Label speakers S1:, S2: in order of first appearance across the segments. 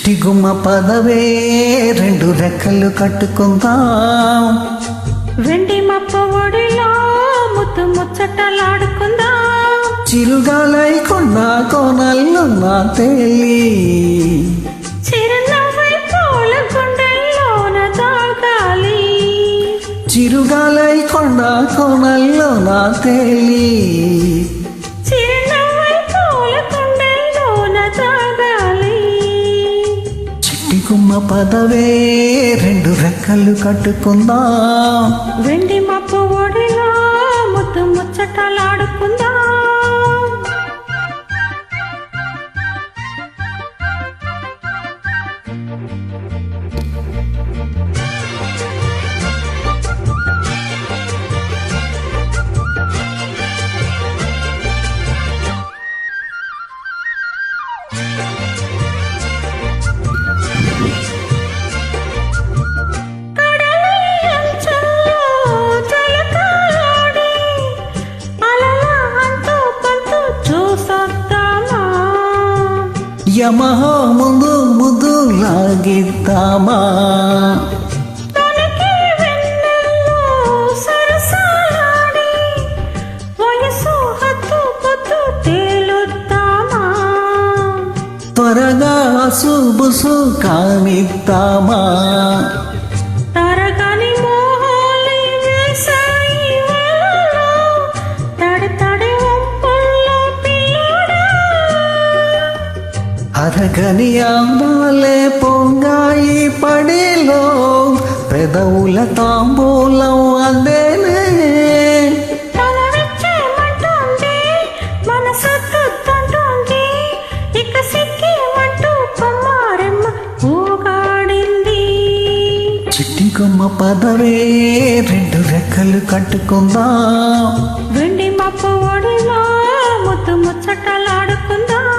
S1: చిట్టి గుమ్మ పదవే రెండు రెక్కలు కట్టుకుందాం,
S2: వెండి మప్ప ఒడిలో ముత్తు ముచ్చటలాడుకుందాం,
S1: చిరుగాలై కొండ కోనల్లో నా తేలి
S2: చిరునవ్వై పూల గుండెల్లోన తాగాలి,
S1: చిరుగాలై కొండ కోనల్లో నా తేలి
S2: చిరునవ్వై పూల గుండెల్లోన తాగాలి.
S1: చిట్టి గుమ్మ పదవే రెండు రెక్కలు కట్టుకుందాం,
S2: వెండి మప్ప ఒడిలో ముత్తు ముచ్చటలాడుకుందాం.
S1: యమహో ముందు ముద్దు లాగిద్దామా, త్వరగా అసుబుసు కానిద్దామా, అరగని ఆంబాలే పొంగాయి పడిలో పెదవుల తాంబూలం అందేనే, చిట్టి కొమ్మ పదవే రెండు రెక్కలు కట్టుకుందాం,
S2: వెండి మప్ప ఒడిలో ముత్తు ముచ్చటలాడుకుందాం,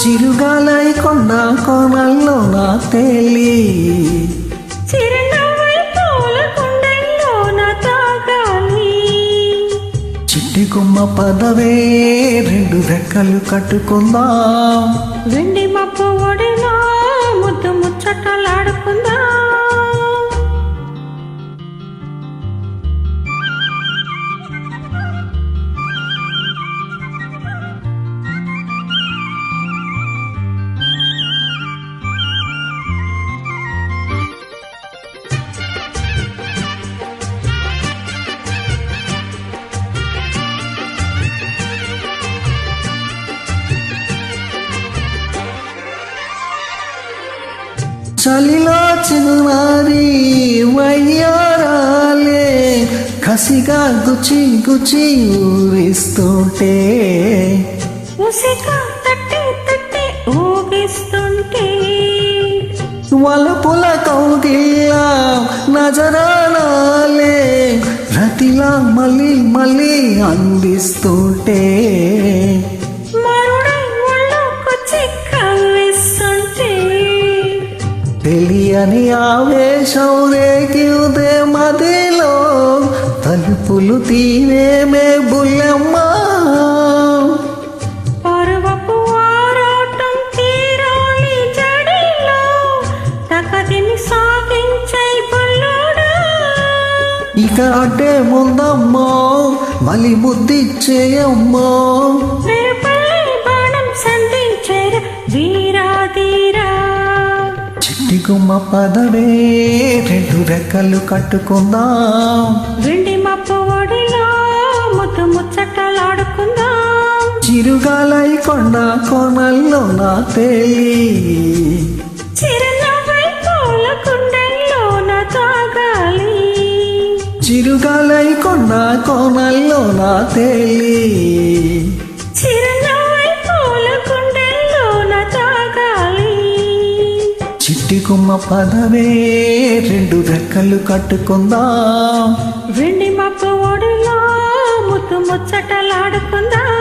S1: చిరుగాలై కొండ కోనల్లో నా తేలి
S2: చిరునవ్వై పూల గుండెల్లోన తాగాలి.
S1: చిట్టి కొమ్మ పదవే రెండు రెక్కలు కట్టుకుందాం,
S2: వెండి మప్ప ఒడిలో ముద్దు ముచ్చటలాడుకుందాం.
S1: చలిలో చిన్నారి వయ్యారాలే కసిగా గుచ్చి గుచ్చి ఊరిస్తుంటే,
S2: ఉసిగా తట్టి తట్టి ఊగిస్తుంటే,
S1: వలపుల కౌగిల్లా నజరాలే రతిలా మళ్ళీ మళ్ళీ అందిస్తుంటే, తెలియని ఆవేశం రేగిదే మదిలో తలుపులు తీవేమే బుల్లెమ్మ,
S2: పరువపు ఆరాటం తీరాలి జడిలో తకదిని సాగించే బుల్లుడా,
S1: ఇక అడ్డే ముందమ్మో మలి ముద్దిచ్చేయమ్మో,
S2: బాణం సంధించేర వీరాధీరా.
S1: చిట్టి గుమ్మ పదవే రెండు రెక్కలు కట్టుకుందాం,
S2: వెండి మప్ప ఒడిలో ముద్దు ముచ్చటలాడుకుందాం,
S1: చిరుగాలై కొండ కోనల్లో నా తేలి
S2: చిరునవ్వై పూల గుండెల్లోన తాగాలి,
S1: చిరుగాలై కొండ కోనల్లో నా తేలి
S2: చిరునవ్వై పూల గుండెల్లోన తాగాలి.
S1: చిట్టి గుమ్మ పదవే రెండు రెక్కలు కట్టుకుందాం,
S2: వెండి మప్ప ఒడిలో ముత్తు ముచ్చటలాడుకుందాం.